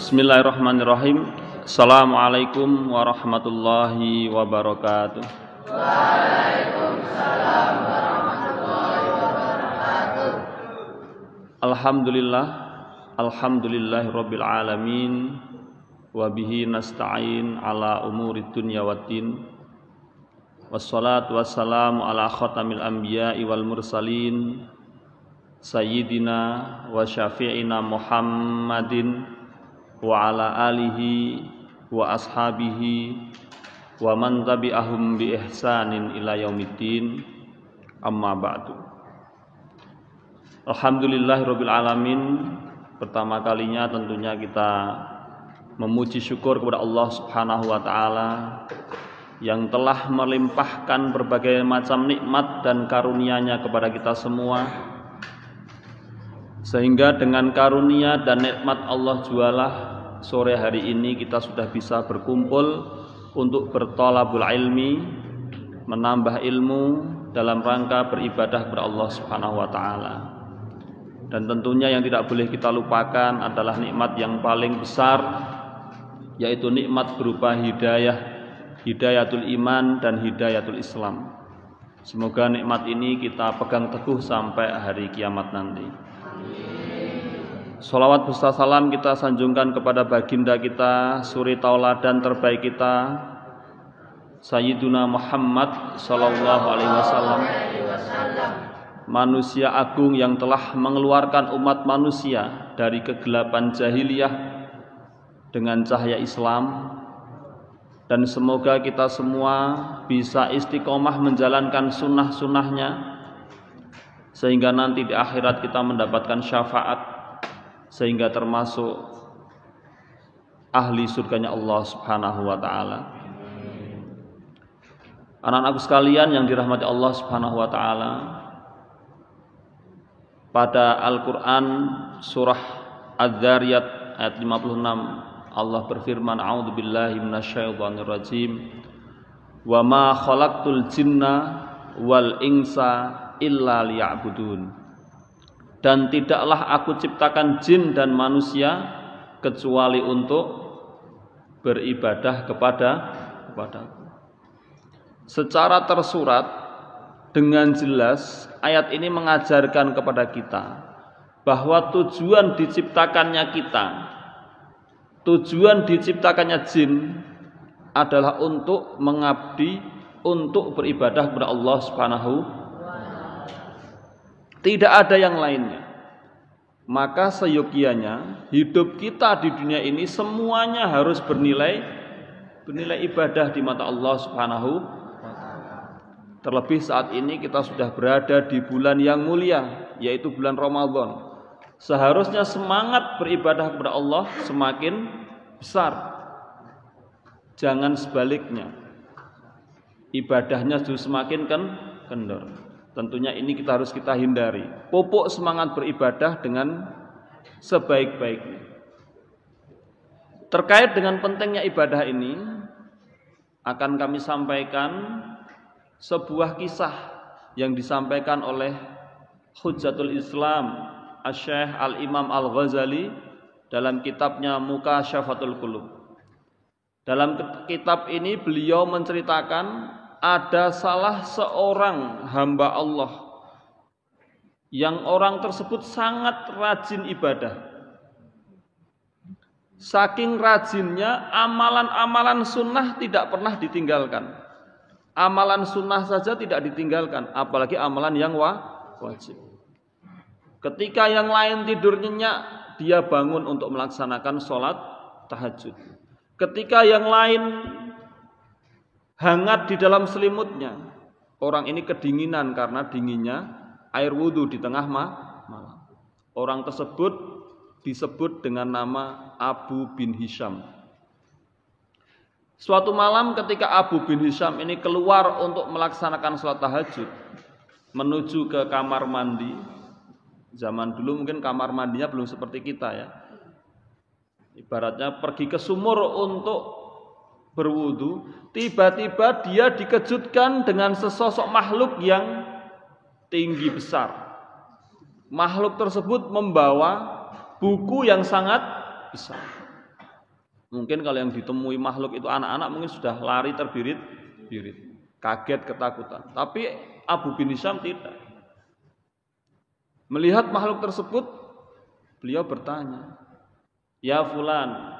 Bismillahirrahmanirrahim. Assalamualaikum warahmatullahi wabarakatuh. Waalaikumsalam warahmatullahi wabarakatuh. Alhamdulillahirabbil alamin wa bihi nasta'in ala umurid dunya waddin. Wassalatu wassalamu ala khatamil anbiya'i wal mursalin sayyidina wa syafi'ina Muhammadin wa ala alihi wa ashabihi wa man tabi'ahum bi ihsanin ila yaumiddin, amma ba'du. Alhamdulillahirabbil alamin. Pertama kalinya tentunya kita memuji syukur kepada Allah Subhanahu wa taala yang telah melimpahkan berbagai macam nikmat dan karunia-Nya kepada kita semua, sehingga dengan karunia dan nikmat Allah jualah sore hari ini kita sudah bisa berkumpul untuk bertolabul ilmi, menambah ilmu dalam rangka beribadah kepada Allah Subhanahu wa taala. Dan tentunya yang tidak boleh kita lupakan adalah nikmat yang paling besar, yaitu nikmat berupa hidayatul iman dan hidayatul Islam. Semoga nikmat ini kita pegang teguh sampai hari kiamat nanti. Sholawat beserta salam kita sanjungkan kepada baginda kita, suri tauladan terbaik kita, Sayyiduna Muhammad sallallahu alaihi wasallam, manusia agung yang telah mengeluarkan umat manusia dari kegelapan jahiliyah dengan cahaya Islam. Dan semoga kita semua bisa istiqomah menjalankan sunnah-sunnahnya, sehingga nanti di akhirat kita mendapatkan syafaat, sehingga termasuk ahli surganya Allah Subhanahu wa taala. Anak-anakku sekalian yang dirahmati Allah Subhanahu wa taala, pada Al-Qur'an surah Az-Zariyat ayat 56 Allah berfirman, a'udzubillahi minasyaitonirrajim, wa ma khalaqtul jinna wal insa illa liya'budun. Dan tidaklah aku ciptakan jin dan manusia kecuali untuk beribadah kepadaku. Secara tersurat dengan jelas ayat ini mengajarkan kepada kita bahwa tujuan diciptakannya jin adalah untuk mengabdi, untuk beribadah kepada Allah Subhanahu. Tidak ada yang lainnya. Maka seyogianya hidup kita di dunia ini semuanya harus bernilai ibadah di mata Allah Subhanahu. Terlebih saat ini kita sudah berada di bulan yang mulia, yaitu bulan Ramadan. Seharusnya semangat beribadah kepada Allah semakin besar. Jangan sebaliknya, ibadahnya justru semakin kendor. Tentunya ini harus kita hindari. Pupuk semangat beribadah dengan sebaik-baiknya. Terkait dengan pentingnya ibadah ini, akan kami sampaikan sebuah kisah yang disampaikan oleh Hujjatul Islam Asy-Syaikh Al-Imam Al-Ghazali dalam kitabnya Mukasyafatul Qulub. Dalam kitab ini beliau menceritakan ada salah seorang hamba Allah yang orang tersebut sangat rajin ibadah. Saking rajinnya, amalan-amalan sunnah tidak pernah ditinggalkan. Amalan sunnah saja tidak ditinggalkan, apalagi amalan yang wajib. Ketika yang lain tidur nyenyak, dia bangun untuk melaksanakan sholat tahajud. Ketika yang lain hangat di dalam selimutnya, orang ini kedinginan karena dinginnya air wudhu di tengah malam. Orang tersebut disebut dengan nama Abu bin Hisham. Suatu malam ketika Abu bin Hisham ini keluar untuk melaksanakan sholat tahajud, menuju ke kamar mandi. Zaman dulu mungkin kamar mandinya belum seperti kita ya. Ibaratnya pergi ke sumur untuk berwudu, tiba-tiba dia dikejutkan dengan sesosok makhluk yang tinggi besar. Makhluk tersebut membawa buku yang sangat besar. Mungkin kalau yang ditemui makhluk itu anak-anak mungkin sudah lari terbirit-birit, kaget, ketakutan. Tapi Abu bin Hisham tidak. Melihat makhluk tersebut, beliau bertanya, "Ya fulan,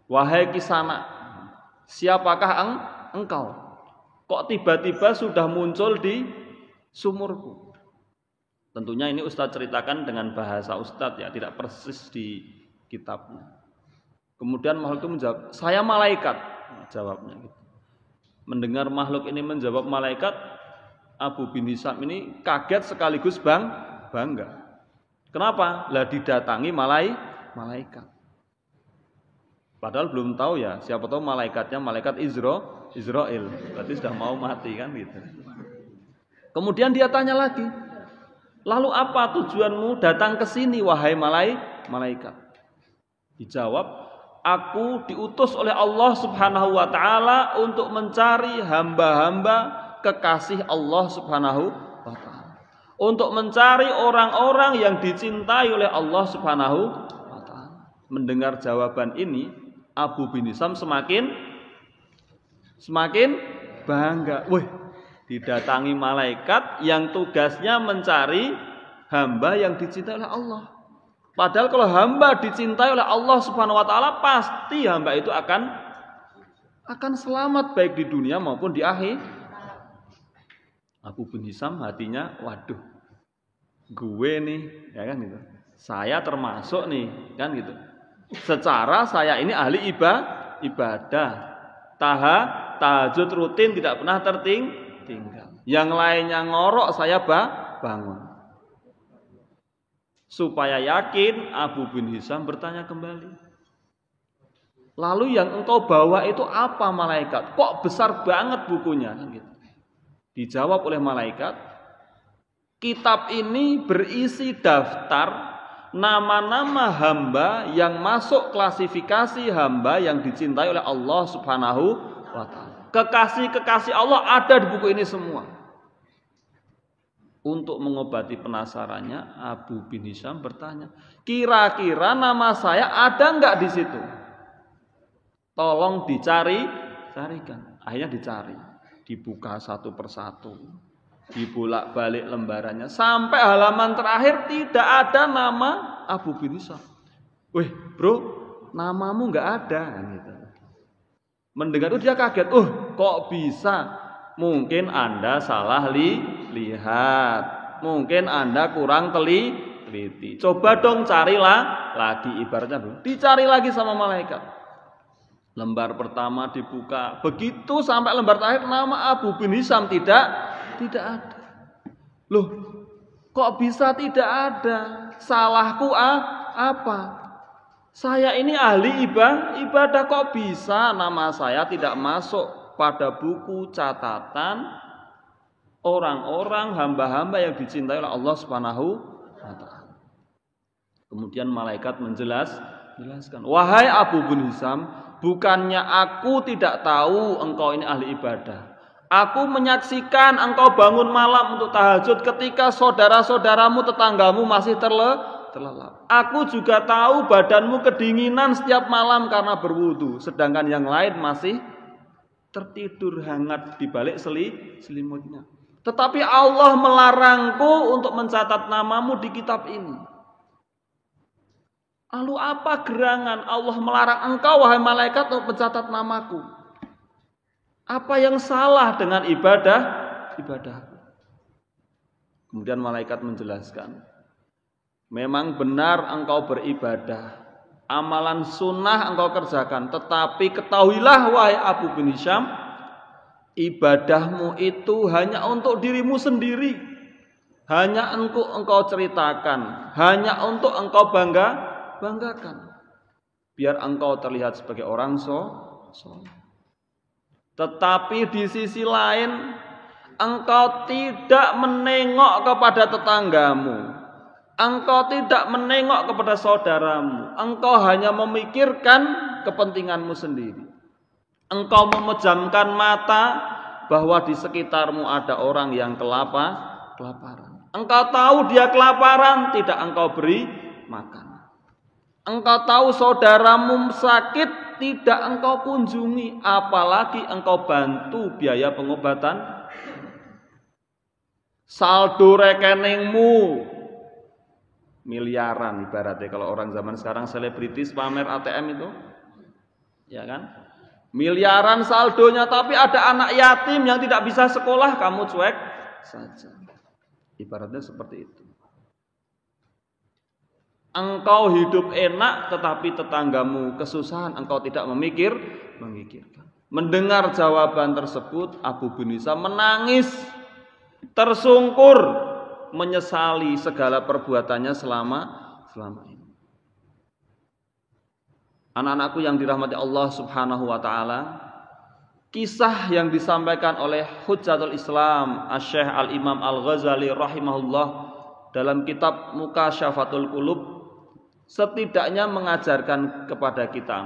wahai Kisana, siapakah engkau? Kok tiba-tiba sudah muncul di sumurku?" Tentunya ini Ustadz ceritakan dengan bahasa Ustadz ya, tidak persis di kitabnya. Kemudian makhluk itu menjawab, "Saya malaikat." Jawabnya gitu. Mendengar makhluk ini menjawab malaikat, Abu bin Hisham ini kaget sekaligus bangga. Kenapa? Lah didatangi malaikat. Padahal belum tahu ya, siapa tahu malaikatnya malaikat Israel. Berarti sudah mau mati kan gitu. Kemudian dia tanya lagi, "Lalu apa tujuanmu datang ke sini wahai malaikat?" Dijawab, "Aku diutus oleh Allah Subhanahu wa taala untuk mencari hamba-hamba kekasih Allah Subhanahu wa taala. Untuk mencari orang-orang yang dicintai oleh Allah Subhanahu wa taala." Mendengar jawaban ini, Abu bin Hisham semakin bangga. Wih, didatangi malaikat yang tugasnya mencari hamba yang dicintai oleh Allah. Padahal kalau hamba dicintai oleh Allah Subhanahu wa taala, pasti hamba itu akan selamat baik di dunia maupun di akhir. Abu bin Hisham hatinya, waduh, gue nih, ya kan gitu. Saya termasuk nih, kan gitu. Secara saya ini ahli ibadah. Tahajud rutin tidak pernah tertinggal. Yang lainnya ngorok, saya bangun. Supaya yakin, Abu bin Hisham bertanya kembali, "Lalu yang engkau bawa itu apa malaikat? Kok besar banget bukunya?" Gitu. Dijawab oleh malaikat, "Kitab ini berisi daftar nama-nama hamba yang masuk klasifikasi hamba yang dicintai oleh Allah Subhanahu wa taala. Kekasih-kekasih Allah ada di buku ini semua." Untuk mengobati penasarannya, Abu bin Hisham bertanya, "Kira-kira nama saya ada enggak di situ? Tolong carikan." Akhirnya dicari, dibuka satu persatu, dibolak-balik lembarannya, sampai halaman terakhir tidak ada nama Abu bin Hisham. "Wih, bro, namamu enggak ada." Gitu. Mendengar itu dia kaget, kok bisa? Mungkin Anda salah lihat, mungkin Anda kurang teliti. Coba dong carilah lagi, ibaratnya dicari lagi sama malaikat. Lembar pertama dibuka, begitu sampai lembar terakhir nama Abu bin Hisham tidak ada. Loh, kok bisa tidak ada? Salahku apa? Saya ini ahli ibadah, kok bisa nama saya tidak masuk pada buku catatan orang-orang hamba-hamba yang dicintai oleh Allah Subhanahu wa taala. Kemudian malaikat menjelaskan, "Wahai Abu bin Hisham, bukannya aku tidak tahu engkau ini ahli ibadah. Aku menyaksikan engkau bangun malam untuk tahajud ketika saudara-saudaramu, tetanggamu masih terlelap. Aku juga tahu badanmu kedinginan setiap malam karena berwudu, sedangkan yang lain masih tertidur hangat di balik selimutnya. Tetapi Allah melarangku untuk mencatat namamu di kitab ini. Lalu apa gerangan Allah melarang engkau wahai malaikat untuk mencatat namaku? Apa yang salah dengan ibadahku?" Kemudian malaikat menjelaskan, "Memang benar engkau beribadah, amalan sunnah engkau kerjakan, tetapi ketahuilah wahai Abu bin Hisham, ibadahmu itu hanya untuk dirimu sendiri, hanya engkau ceritakan, hanya untuk engkau banggakan, biar engkau terlihat sebagai orang soleh. Tetapi di sisi lain, engkau tidak menengok kepada tetanggamu, engkau tidak menengok kepada saudaramu, engkau hanya memikirkan kepentinganmu sendiri. Engkau memejamkan mata bahwa di sekitarmu ada orang yang kelaparan. Engkau tahu dia kelaparan, tidak engkau beri makan. Engkau tahu saudaramu sakit, tidak engkau kunjungi, apalagi engkau bantu biaya pengobatan. Saldo rekeningmu miliaran ibaratnya, kalau orang zaman sekarang selebritis pamer ATM itu, ya kan? Miliaran saldonya, tapi ada anak yatim yang tidak bisa sekolah, kamu cuek saja. Ibaratnya seperti itu. Engkau hidup enak, tetapi tetanggamu kesusahan, engkau tidak memikirkan. Mendengar jawaban tersebut, Abu Bunisa menangis, tersungkur, menyesali segala perbuatannya selama ini. Anak-anakku yang dirahmati Allah Subhanahu wa taala, kisah yang disampaikan oleh Hujjatul Islam Asy-Syaikh Al-Imam Al-Ghazali rahimahullah dalam kitab Mukasyafatul Qulub setidaknya mengajarkan kepada kita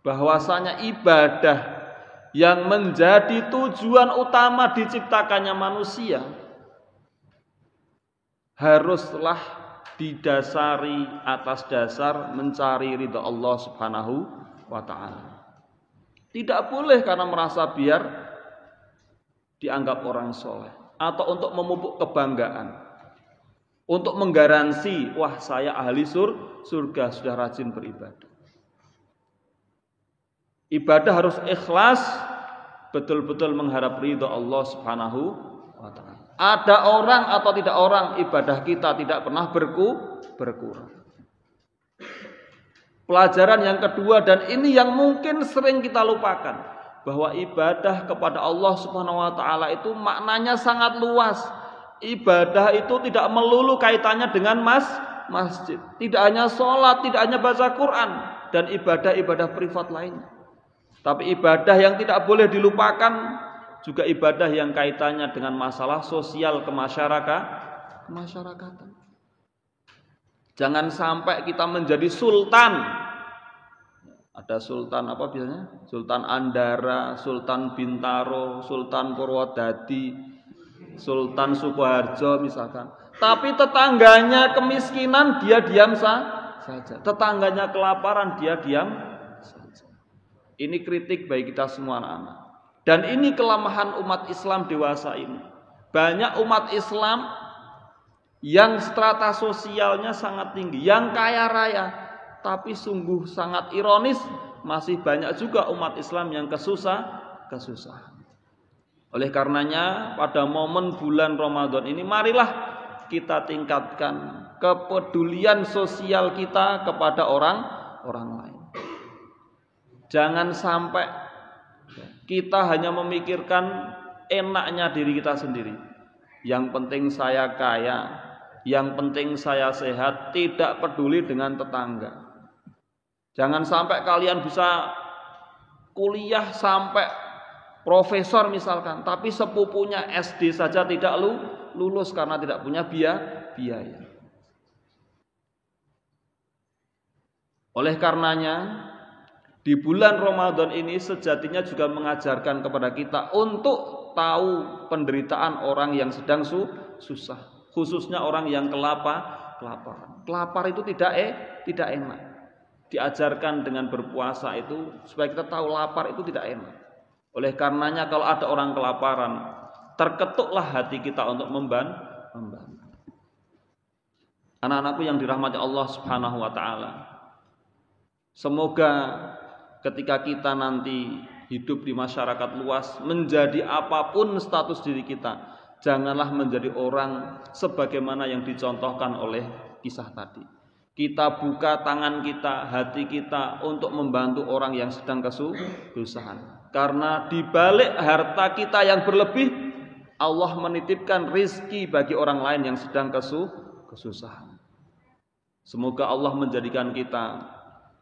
bahwasanya ibadah yang menjadi tujuan utama diciptakannya manusia haruslah didasari atas dasar mencari ridha Allah Subhanahu wa taala. Tidak boleh karena merasa biar dianggap orang soleh atau untuk memupuk kebanggaan, untuk menggaransi, wah saya ahli surga sudah rajin beribadah. Ibadah harus ikhlas, betul-betul mengharap ridha Allah Subhanahu wa taala. Ada orang atau tidak orang, ibadah kita tidak pernah berkurang. Pelajaran yang kedua, dan ini yang mungkin sering kita lupakan, bahwa ibadah kepada Allah Subhanahu wa taala itu maknanya sangat luas. Ibadah itu tidak melulu kaitannya dengan masjid. Tidak hanya sholat, tidak hanya baca Quran, dan ibadah-ibadah privat lainnya. Tapi ibadah yang tidak boleh dilupakan juga ibadah yang kaitannya dengan masalah sosial kemasyarakatan. Jangan sampai kita menjadi sultan. Ada sultan apa biasanya? Sultan Andara, Sultan Bintaro, Sultan Purwodadi, Sultan Sukoharjo misalkan. Tapi tetangganya kemiskinan, dia diam saja. Tetangganya kelaparan, dia diam saja. Ini kritik bagi kita semua anak-anak. Dan ini kelemahan umat Islam dewasa ini. Banyak umat Islam yang strata sosialnya sangat tinggi, yang kaya raya, tapi sungguh sangat ironis, masih banyak juga umat Islam yang kesusahan. Oleh karenanya pada momen bulan Ramadan ini marilah kita tingkatkan kepedulian sosial kita kepada orang lain. Jangan sampai kita hanya memikirkan enaknya diri kita sendiri. Yang penting saya kaya, yang penting saya sehat, tidak peduli dengan tetangga. Jangan sampai kalian bisa kuliah sampai profesor misalkan, tapi sepupunya SD saja tidak lulus karena tidak punya biaya. Oleh karenanya di bulan Ramadan ini sejatinya juga mengajarkan kepada kita untuk tahu penderitaan orang yang sedang susah, khususnya orang yang kelaparan. Kelapar itu tidak enak. Diajarkan dengan berpuasa itu supaya kita tahu lapar itu tidak enak. Oleh karenanya kalau ada orang kelaparan, terketuklah hati kita untuk membantu. Anak-anakku yang dirahmati Allah Subhanahu wa taala. Semoga ketika kita nanti hidup di masyarakat luas, menjadi apapun status diri kita, janganlah menjadi orang sebagaimana yang dicontohkan oleh kisah tadi. Kita buka tangan kita, hati kita untuk membantu orang yang sedang kesusahan. Karena di balik harta kita yang berlebih, Allah menitipkan rizki bagi orang lain yang sedang kesusahan. Semoga Allah menjadikan kita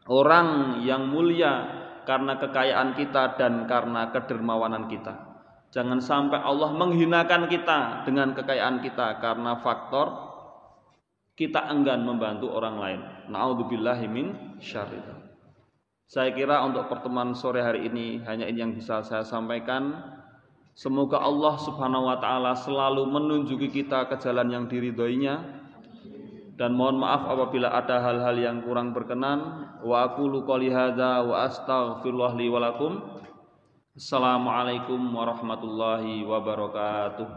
orang yang mulia karena kekayaan kita dan karena kedermawanan kita. Jangan sampai Allah menghinakan kita dengan kekayaan kita karena faktor kita enggan membantu orang lain. Na'udzubillahi min syarri. Saya kira untuk pertemuan sore hari ini hanya ini yang bisa saya sampaikan. Semoga Allah Subhanahu wa taala selalu menunjuki kita ke jalan yang diridhoinya dan mohon maaf apabila ada hal-hal yang kurang berkenan. Wa aqulu qouli hadza wa astaghfirullah li wa lakum. Assalamualaikum warahmatullahi wabarakatuh.